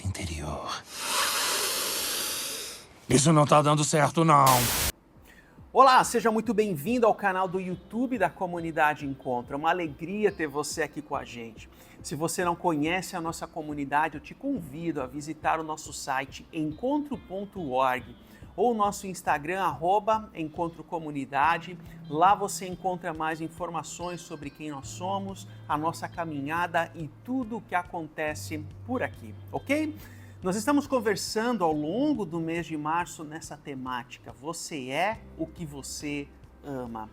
paz interior. Isso não tá dando certo, não. Olá, seja muito bem-vindo ao canal do YouTube da Comunidade Encontro. É uma alegria ter você aqui com a gente. Se você não conhece a nossa comunidade, eu te convido a visitar o nosso site encontro.org ou o nosso Instagram, @encontrocomunidade. Lá você encontra mais informações sobre quem nós somos, a nossa caminhada e tudo o que acontece por aqui, ok? Nós estamos conversando ao longo do mês de março nessa temática. Você é o que você ama.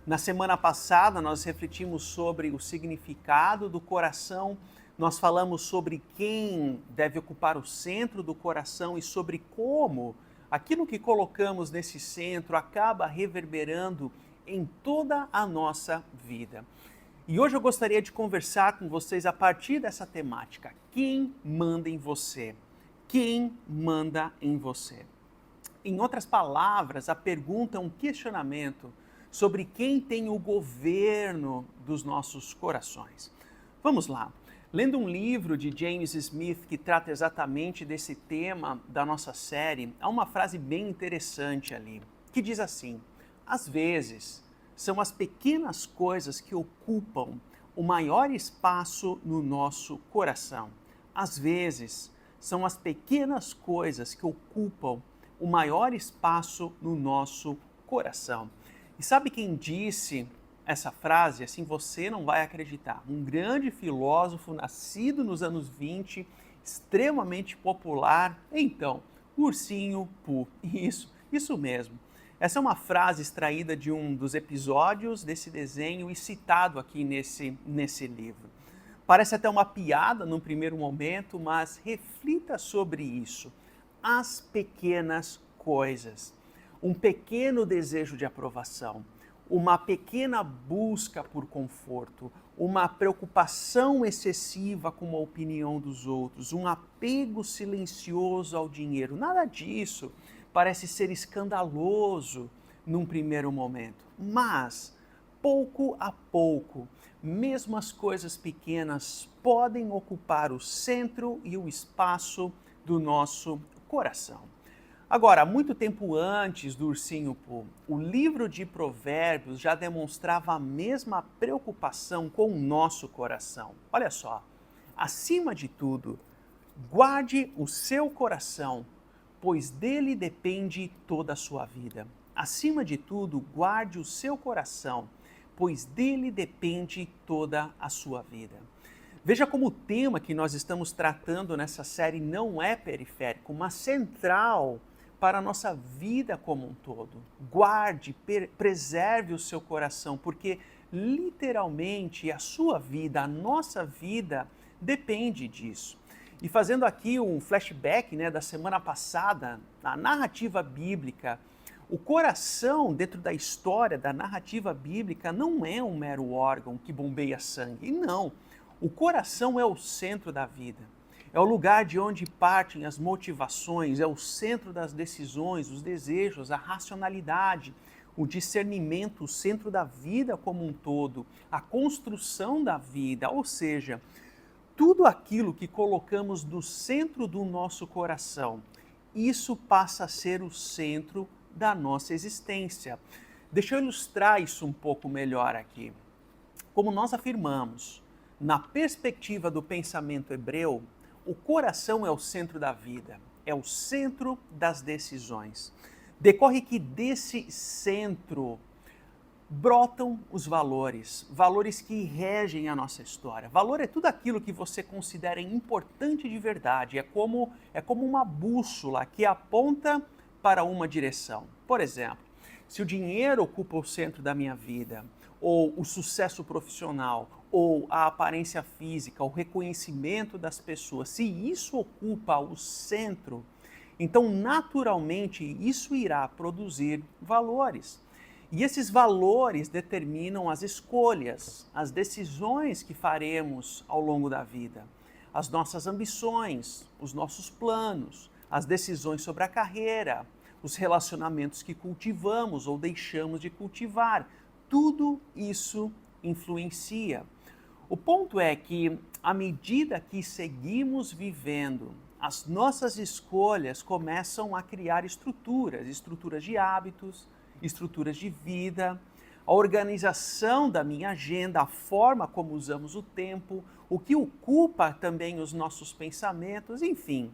Na semana passada, nós refletimos sobre o significado do coração, nós falamos sobre quem deve ocupar o centro do coração e sobre como aquilo que colocamos nesse centro acaba reverberando em toda a nossa vida. E hoje eu gostaria de conversar com vocês a partir dessa temática. Quem manda em você? Quem manda em você? Em outras palavras, a pergunta é um questionamento sobre quem tem o governo dos nossos corações. Vamos lá. Lendo um livro de James Smith que trata exatamente desse tema da nossa série, há uma frase bem interessante ali, que diz assim: às vezes, são as pequenas coisas que ocupam o maior espaço no nosso coração. Às vezes, são as pequenas coisas que ocupam o maior espaço no nosso coração. E sabe quem disse essa frase? Assim você não vai acreditar. Um grande filósofo nascido nos anos 20, extremamente popular. Então, Ursinho Pooh. Isso mesmo. Essa é uma frase extraída de um dos episódios desse desenho e citado aqui nesse livro. Parece até uma piada num primeiro momento, mas reflita sobre isso. As pequenas coisas. Um pequeno desejo de aprovação, uma pequena busca por conforto, uma preocupação excessiva com a opinião dos outros, um apego silencioso ao dinheiro. Nada disso parece ser escandaloso num primeiro momento, mas pouco a pouco, mesmo as coisas pequenas podem ocupar o centro e o espaço do nosso coração. Agora, muito tempo antes do Ursinho Pooh, o livro de Provérbios já demonstrava a mesma preocupação com o nosso coração. Olha só, acima de tudo, guarde o seu coração, pois dele depende toda a sua vida. Acima de tudo, guarde o seu coração, pois dele depende toda a sua vida. Veja como o tema que nós estamos tratando nessa série não é periférico, mas central para a nossa vida como um todo. Guarde, preserve o seu coração, porque literalmente a sua vida, a nossa vida, depende disso. E fazendo aqui um flashback da semana passada, na narrativa bíblica, o coração, dentro da história da narrativa bíblica, não é um mero órgão que bombeia sangue, não. O coração é o centro da vida, é o lugar de onde partem as motivações, é o centro das decisões, os desejos, a racionalidade, o discernimento, o centro da vida como um todo, a construção da vida, ou seja, tudo aquilo que colocamos no centro do nosso coração, isso passa a ser o centro da nossa existência. Deixa eu ilustrar isso um pouco melhor aqui. Como nós afirmamos, na perspectiva do pensamento hebreu, o coração é o centro da vida, é o centro das decisões. Decorre que desse centro brotam os valores, valores que regem a nossa história. Valor é tudo aquilo que você considera importante de verdade, é como uma bússola que aponta para uma direção. Por exemplo, se o dinheiro ocupa o centro da minha vida, ou o sucesso profissional, ou a aparência física, o reconhecimento das pessoas, se isso ocupa o centro, então naturalmente isso irá produzir valores. E esses valores determinam as escolhas, as decisões que faremos ao longo da vida, as nossas ambições, os nossos planos, as decisões sobre a carreira, os relacionamentos que cultivamos ou deixamos de cultivar. Tudo isso influencia. O ponto é que, à medida que seguimos vivendo as nossas escolhas começam a criar estruturas de hábitos, estruturas de vida, a organização da minha agenda, a forma como usamos o tempo, o que ocupa também os nossos pensamentos, enfim.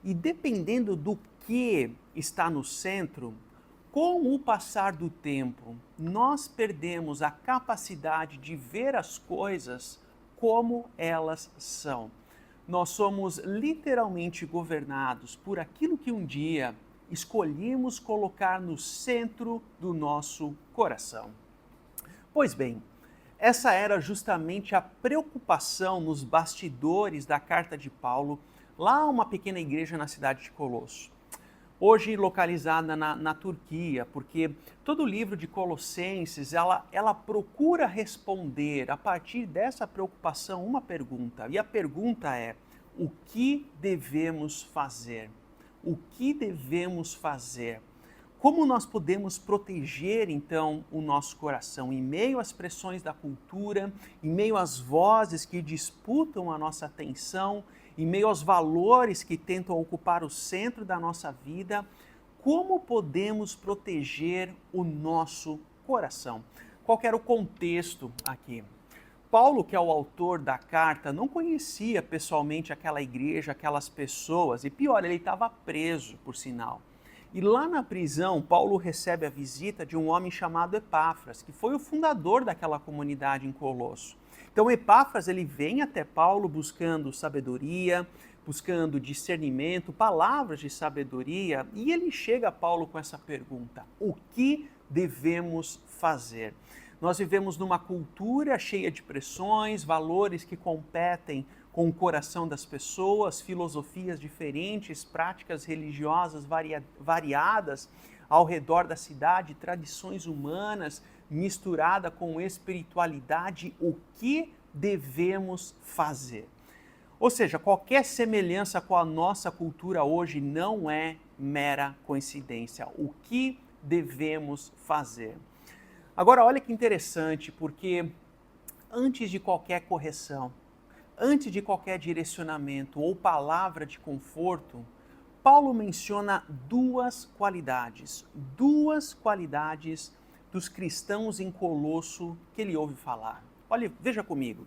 E dependendo do que está no centro, com o passar do tempo, nós perdemos a capacidade de ver as coisas como elas são. Nós somos literalmente governados por aquilo que um dia escolhemos colocar no centro do nosso coração. Pois bem, essa era justamente a preocupação nos bastidores da carta de Paulo, lá uma pequena igreja na cidade de Colosso. Hoje localizada na Turquia, porque todo o livro de Colossenses, ela procura responder, a partir dessa preocupação, uma pergunta. E a pergunta é, o que devemos fazer? O que devemos fazer? Como nós podemos proteger, então, o nosso coração em meio às pressões da cultura, em meio às vozes que disputam a nossa atenção, em meio aos valores que tentam ocupar o centro da nossa vida? Como podemos proteger o nosso coração? Qual era o contexto aqui? Paulo, que é o autor da carta, não conhecia pessoalmente aquela igreja, aquelas pessoas, e pior, ele estava preso, por sinal. E lá na prisão, Paulo recebe a visita de um homem chamado Epáfras, que foi o fundador daquela comunidade em Colosso. Então Epáfras, ele vem até Paulo buscando sabedoria, buscando discernimento, palavras de sabedoria, e ele chega a Paulo com essa pergunta: o que devemos fazer? Nós vivemos numa cultura cheia de pressões, valores que competem com o coração das pessoas, filosofias diferentes, práticas religiosas variadas ao redor da cidade, tradições humanas misturada com espiritualidade. O que devemos fazer? Ou seja, qualquer semelhança com a nossa cultura hoje não é mera coincidência. O que devemos fazer? Agora, olha que interessante, porque antes de qualquer correção, antes de qualquer direcionamento ou palavra de conforto, Paulo menciona duas qualidades dos cristãos em Colosso que ele ouve falar. Olha, veja comigo.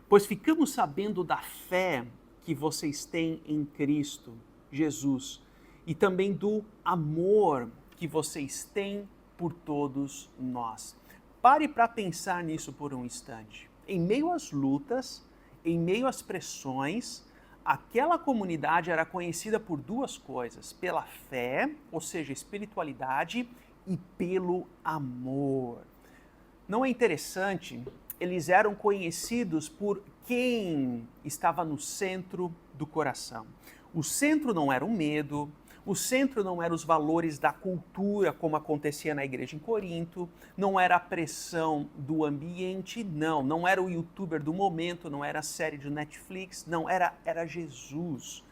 Pois ficamos sabendo da fé que vocês têm em Cristo Jesus e também do amor que vocês têm por todos nós. Pare para pensar nisso por um instante. Em meio às lutas, em meio às pressões, aquela comunidade era conhecida por duas coisas: pela fé, ou seja, espiritualidade, e pelo amor. Não é interessante? Eles eram conhecidos por quem estava no centro do coração. O centro não era o medo, o centro não era os valores da cultura, como acontecia na igreja em Corinto, não era a pressão do ambiente, não era o youtuber do momento, não era a série de Netflix, não, era Jesus.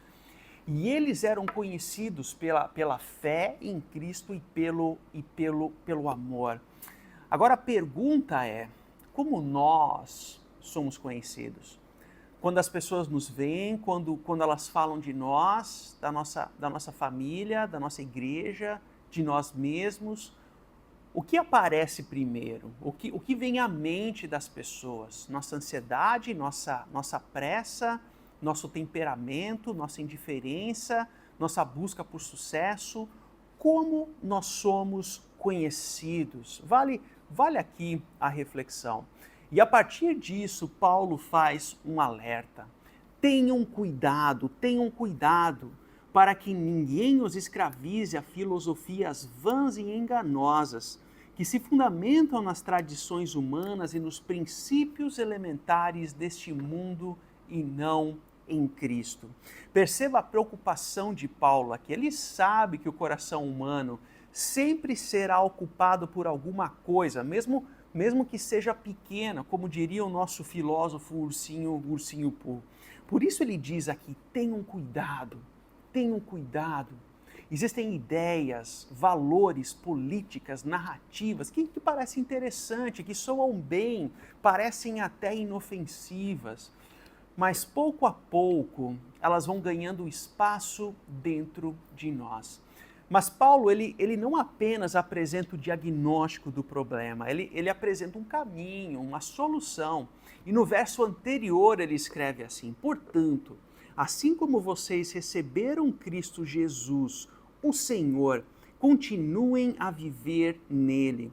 E eles eram conhecidos pela fé em Cristo e pelo amor. Agora a pergunta é, como nós somos conhecidos? Quando as pessoas nos veem, quando elas falam de nós, da nossa família, da nossa igreja, de nós mesmos, o que aparece primeiro? O que vem à mente das pessoas? Nossa ansiedade, nossa pressa, nosso temperamento, nossa indiferença, nossa busca por sucesso? Como nós somos conhecidos? Vale aqui a reflexão. E a partir disso, Paulo faz um alerta. Tenham cuidado para que ninguém os escravize a filosofias vãs e enganosas, que se fundamentam nas tradições humanas e nos princípios elementares deste mundo e não em Cristo. Perceba a preocupação de Paulo aqui. Ele sabe que o coração humano sempre será ocupado por alguma coisa, mesmo que seja pequena, como diria o nosso filósofo Ursinho Pooh. Por isso ele diz aqui, tenham cuidado. Existem ideias, valores, políticas, narrativas que parecem interessantes, que soam bem, parecem até inofensivas. mas pouco a pouco elas vão ganhando espaço dentro de nós. Mas Paulo, ele não apenas apresenta o diagnóstico do problema, ele apresenta um caminho, uma solução. E no verso anterior ele escreve assim: portanto, assim como vocês receberam Cristo Jesus, o Senhor, continuem a viver nele,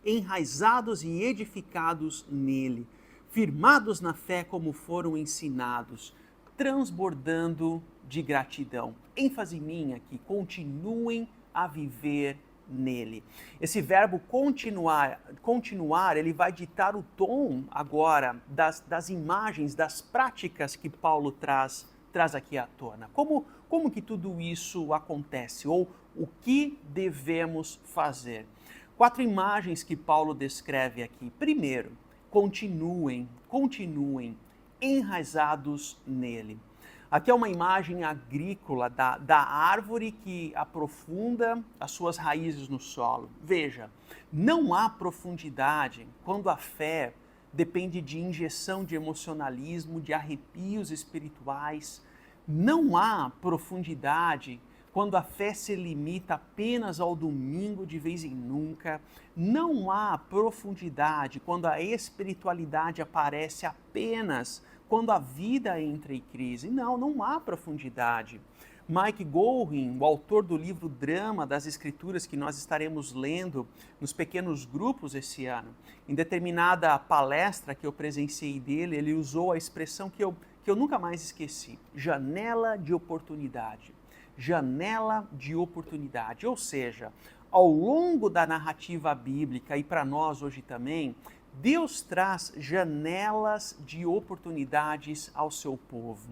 enraizados e edificados nele, firmados na fé como foram ensinados, transbordando de gratidão. ênfase minha aqui, continuem a viver nele. Esse verbo continuar, ele vai ditar o tom agora das imagens, das práticas que Paulo traz aqui à tona. Como que tudo isso acontece? Ou o que devemos fazer? 4 imagens que Paulo descreve aqui. Primeiro, continuem enraizados nele. Aqui é uma imagem agrícola da árvore que aprofunda as suas raízes no solo. Veja, não há profundidade quando a fé depende de injeção de emocionalismo, de arrepios espirituais. Não há profundidade quando a fé se limita apenas ao domingo de vez em nunca. Não há profundidade quando a espiritualidade aparece apenas quando a vida entra em crise. Não há profundidade. Mike Goldwyn, o autor do livro Drama das Escrituras, que nós estaremos lendo nos pequenos grupos esse ano, em determinada palestra que eu presenciei dele, ele usou a expressão que eu nunca mais esqueci: janela de oportunidade. Janela de oportunidade, ou seja, ao longo da narrativa bíblica e para nós hoje também, Deus traz janelas de oportunidades ao seu povo.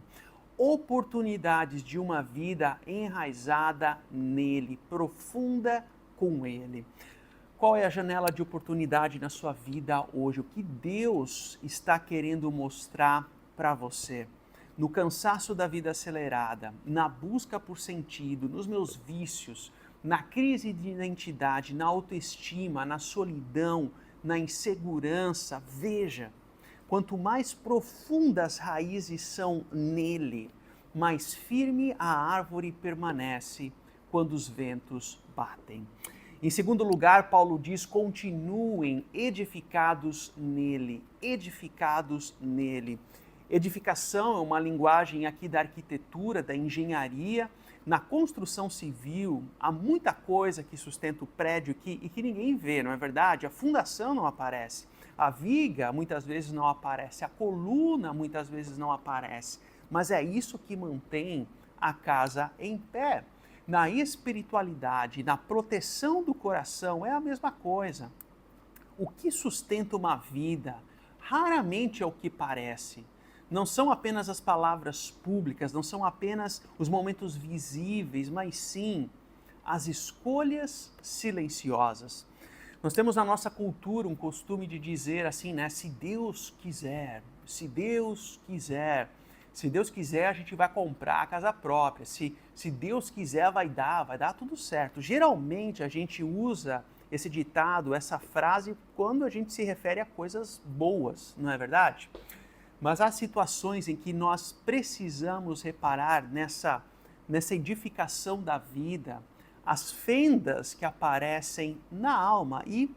Oportunidades de uma vida enraizada nele, profunda com ele. Qual é a janela de oportunidade na sua vida hoje? O que Deus está querendo mostrar para você? No cansaço da vida acelerada, na busca por sentido, nos meus vícios, na crise de identidade, na autoestima, na solidão, na insegurança, veja, quanto mais profundas as raízes são nele, mais firme a árvore permanece quando os ventos batem. Em segundo lugar, Paulo diz: continuem edificados nele, edificados nele. Edificação é uma linguagem aqui da arquitetura, da engenharia. Na construção civil, há muita coisa que sustenta o prédio e que ninguém vê, não é verdade? A fundação não aparece, a viga muitas vezes não aparece, a coluna muitas vezes não aparece, mas é isso que mantém a casa em pé. Na espiritualidade, na proteção do coração, é a mesma coisa. O que sustenta uma vida raramente é o que parece. Não são apenas as palavras públicas, não são apenas os momentos visíveis, mas sim as escolhas silenciosas. Nós temos na nossa cultura um costume de dizer assim, né? Se Deus quiser, se Deus quiser, se Deus quiser a gente vai comprar a casa própria, se Deus quiser vai dar tudo certo. Geralmente a gente usa esse ditado, essa frase, quando a gente se refere a coisas boas, não é verdade? Mas há situações em que nós precisamos reparar nessa edificação da vida, as fendas que aparecem na alma. E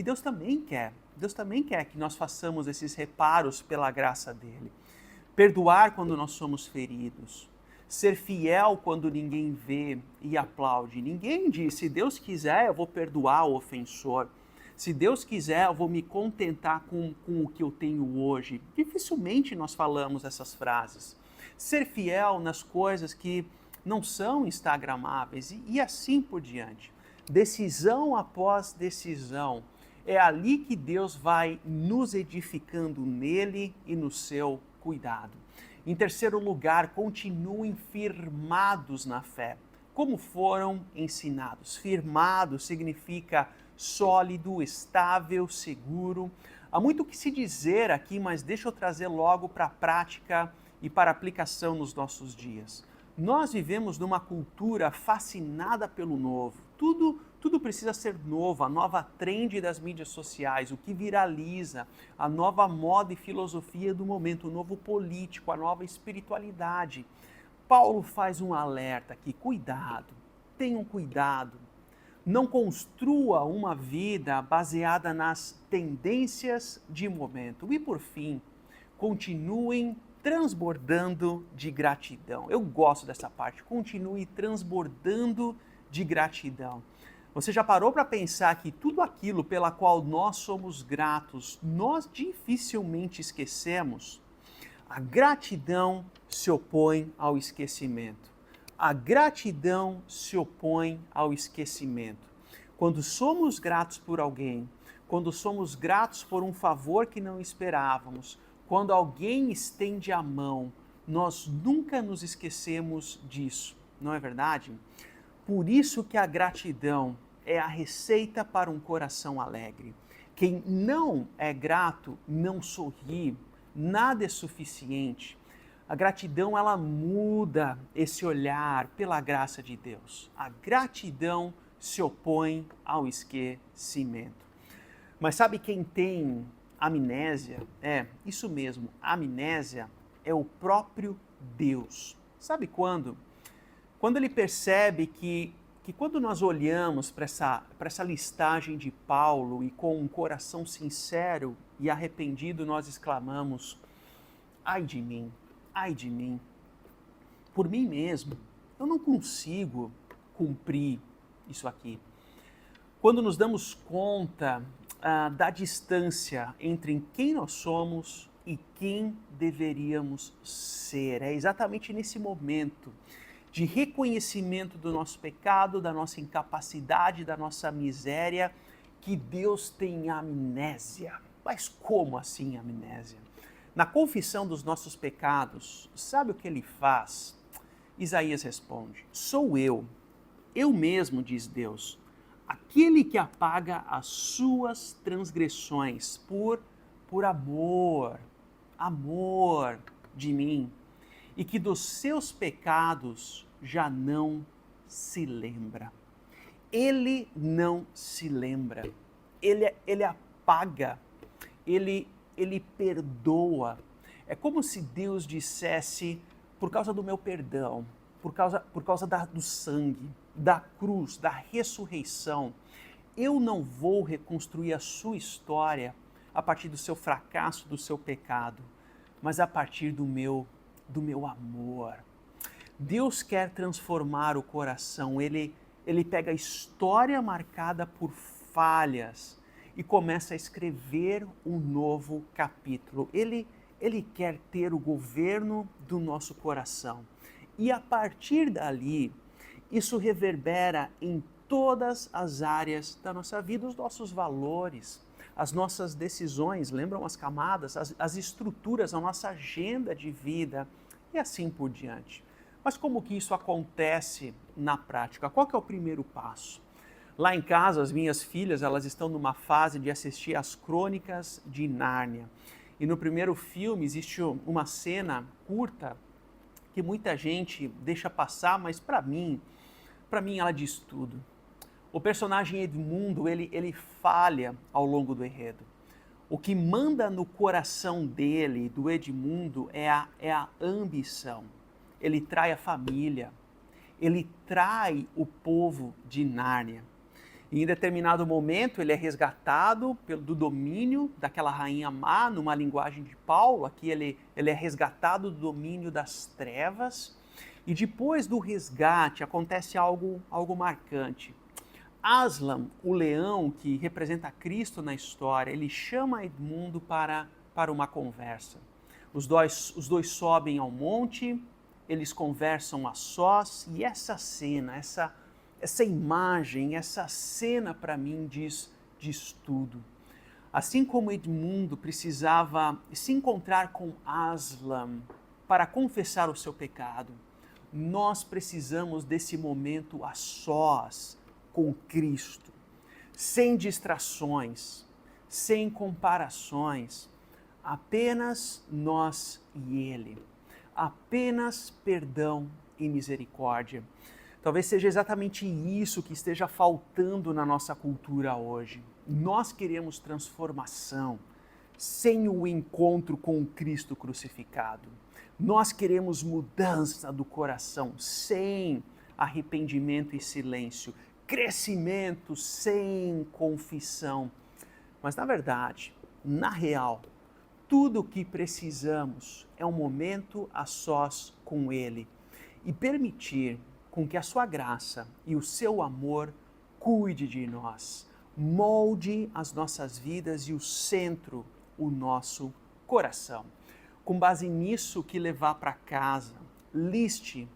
Deus também quer que nós façamos esses reparos pela graça dele. Perdoar quando nós somos feridos, ser fiel quando ninguém vê e aplaude. Ninguém diz: se Deus quiser eu vou perdoar o ofensor. Se Deus quiser, eu vou me contentar com o que eu tenho hoje. Dificilmente nós falamos essas frases. Ser fiel nas coisas que não são instagramáveis e assim por diante. Decisão após decisão. É ali que Deus vai nos edificando nele e no seu cuidado. Em terceiro lugar, continuem firmados na fé, como foram ensinados. Firmado significa sólido, estável, seguro. Há muito o que se dizer aqui, mas deixa eu trazer logo para a prática e para a aplicação nos nossos dias. Nós vivemos numa cultura fascinada pelo novo. tudo precisa ser novo, a nova trend das mídias sociais, o que viraliza, a nova moda e filosofia do momento, o novo político, a nova espiritualidade. Paulo faz um alerta aqui, cuidado, tenham cuidado. Não construa uma vida baseada nas tendências de momento. E por fim, continuem transbordando de gratidão. Eu gosto dessa parte, continue transbordando de gratidão. Você já parou para pensar que tudo aquilo pela qual nós somos gratos, nós dificilmente esquecemos? A gratidão se opõe ao esquecimento. A gratidão se opõe ao esquecimento. Quando somos gratos por alguém, quando somos gratos por um favor que não esperávamos, quando alguém estende a mão, nós nunca nos esquecemos disso, não é verdade? Por isso que a gratidão é a receita para um coração alegre. Quem não é grato não sorri, nada é suficiente. A gratidão, ela muda esse olhar pela graça de Deus. A gratidão se opõe ao esquecimento. Mas sabe quem tem amnésia? É, isso mesmo, amnésia é o próprio Deus. Sabe quando? Quando ele percebe que quando nós olhamos para essa listagem de Paulo e com um coração sincero e arrependido nós exclamamos, ai de mim, por mim mesmo, eu não consigo cumprir isso aqui. Quando nos damos conta da distância entre quem nós somos e quem deveríamos ser, é exatamente nesse momento de reconhecimento do nosso pecado, da nossa incapacidade, da nossa miséria, que Deus tem amnésia. Mas como assim amnésia? Na confissão dos nossos pecados, sabe o que ele faz? Isaías responde, sou eu mesmo, diz Deus, aquele que apaga as suas transgressões por amor de mim, e que dos seus pecados já não se lembra. Ele não se lembra, ele apaga, ele perdoa. É como se Deus dissesse, por causa do meu perdão, por causa do sangue, da cruz, da ressurreição, eu não vou reconstruir a sua história a partir do seu fracasso, do seu pecado, mas a partir do meu amor. Deus quer transformar o coração, ele pega a história marcada por falhas e começa a escrever um novo capítulo. Ele quer ter o governo do nosso coração. E a partir dali, isso reverbera em todas as áreas da nossa vida, os nossos valores, as nossas decisões, lembram as camadas, as estruturas, a nossa agenda de vida e assim por diante. Mas como que isso acontece na prática? Qual que é o primeiro passo? Lá em casa, as minhas filhas, elas estão numa fase de assistir às Crônicas de Nárnia. E no primeiro filme existe uma cena curta que muita gente deixa passar, mas para mim ela diz tudo. O personagem Edmundo, ele falha ao longo do enredo. O que manda no coração dele, do Edmundo, é a ambição. Ele trai a família, ele trai o povo de Nárnia. E em determinado momento ele é resgatado do domínio daquela rainha má, numa linguagem de Paulo, aqui ele é resgatado do domínio das trevas. E depois do resgate acontece algo marcante. Aslan, o leão que representa Cristo na história, ele chama Edmundo para uma conversa. Os dois sobem ao monte, eles conversam a sós, e essa cena, essa imagem, essa cena para mim diz tudo. Assim como Edmundo precisava se encontrar com Aslan para confessar o seu pecado, nós precisamos desse momento a sós com Cristo, sem distrações, sem comparações, apenas nós e Ele, apenas perdão e misericórdia. Talvez seja exatamente isso que esteja faltando na nossa cultura hoje. Nós queremos transformação sem o encontro com o Cristo crucificado. Nós queremos mudança do coração sem arrependimento e silêncio, crescimento sem confissão. Mas na verdade, na real, tudo o que precisamos é um momento a sós com Ele e permitir com que a sua graça e o seu amor cuide de nós, molde as nossas vidas e o centro, o nosso coração. Com base nisso que levar para casa, liste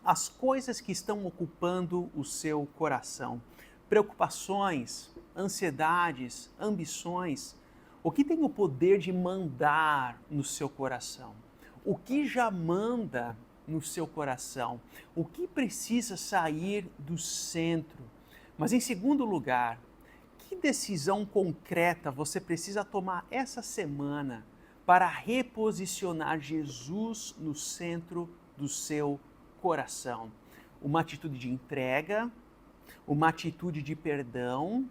as coisas que estão ocupando o seu coração, preocupações, ansiedades, ambições, o que tem o poder de mandar no seu coração, o que já manda no seu coração, o que precisa sair do centro. Mas em segundo lugar, que decisão concreta você precisa tomar essa semana para reposicionar Jesus no centro do seu coração? Uma atitude de entrega, uma atitude de perdão,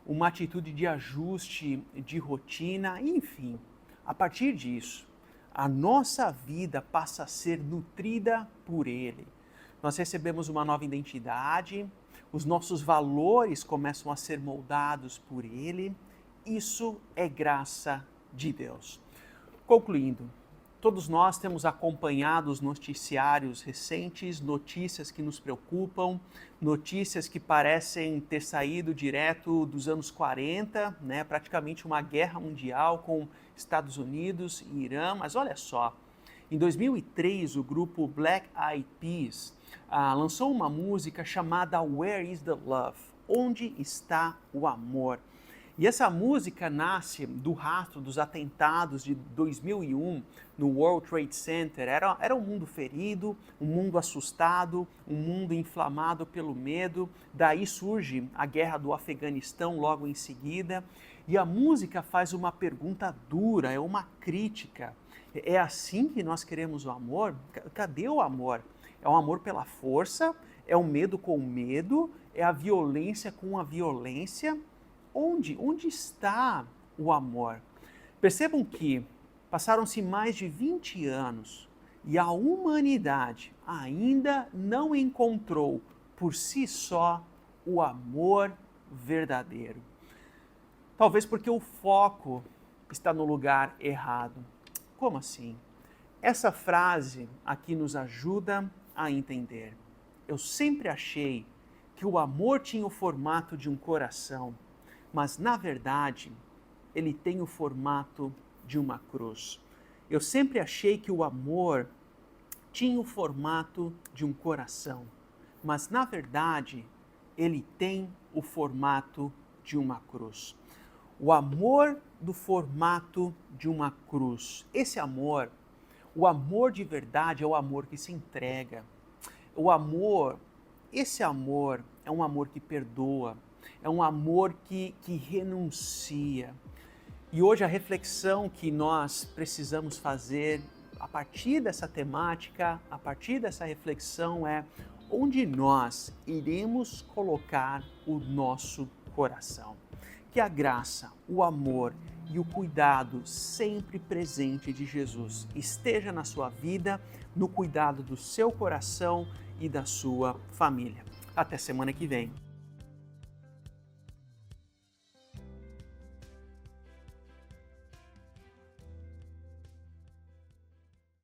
uma atitude de ajuste de rotina, enfim. A partir disso, a nossa vida passa a ser nutrida por Ele. Nós recebemos uma nova identidade, os nossos valores começam a ser moldados por Ele. Isso é graça de Deus. Concluindo, todos nós temos acompanhado os noticiários recentes, notícias que nos preocupam, notícias que parecem ter saído direto dos anos 40, praticamente uma guerra mundial com Estados Unidos e Irã. Mas olha só, em 2003 o grupo Black Eyed Peas lançou uma música chamada Where is the Love? Onde está o amor? E essa música nasce do rastro dos atentados de 2001 no World Trade Center. Era um mundo ferido, um mundo assustado, um mundo inflamado pelo medo. Daí surge a guerra do Afeganistão logo em seguida. E a música faz uma pergunta dura, é uma crítica. É assim que nós queremos o amor? Cadê o amor? É o amor pela força? É o medo com o medo? É a violência com a violência? Onde está o amor? Percebam que passaram-se mais de 20 anos e a humanidade ainda não encontrou por si só o amor verdadeiro. Talvez porque o foco está no lugar errado. Como assim? Essa frase aqui nos ajuda a entender. Eu sempre achei que o amor tinha o formato de um coração, mas, na verdade, ele tem o formato de uma cruz. Eu sempre achei que o amor tinha o formato de um coração, mas, na verdade, ele tem o formato de uma cruz. O amor do formato de uma cruz. Esse amor, o amor de verdade é o amor que se entrega. Esse amor é um amor que perdoa. É um amor que renuncia. E hoje a reflexão que nós precisamos fazer a partir dessa temática, a partir dessa reflexão é onde nós iremos colocar o nosso coração. Que a graça, o amor e o cuidado sempre presente de Jesus esteja na sua vida, no cuidado do seu coração e da sua família. Até semana que vem.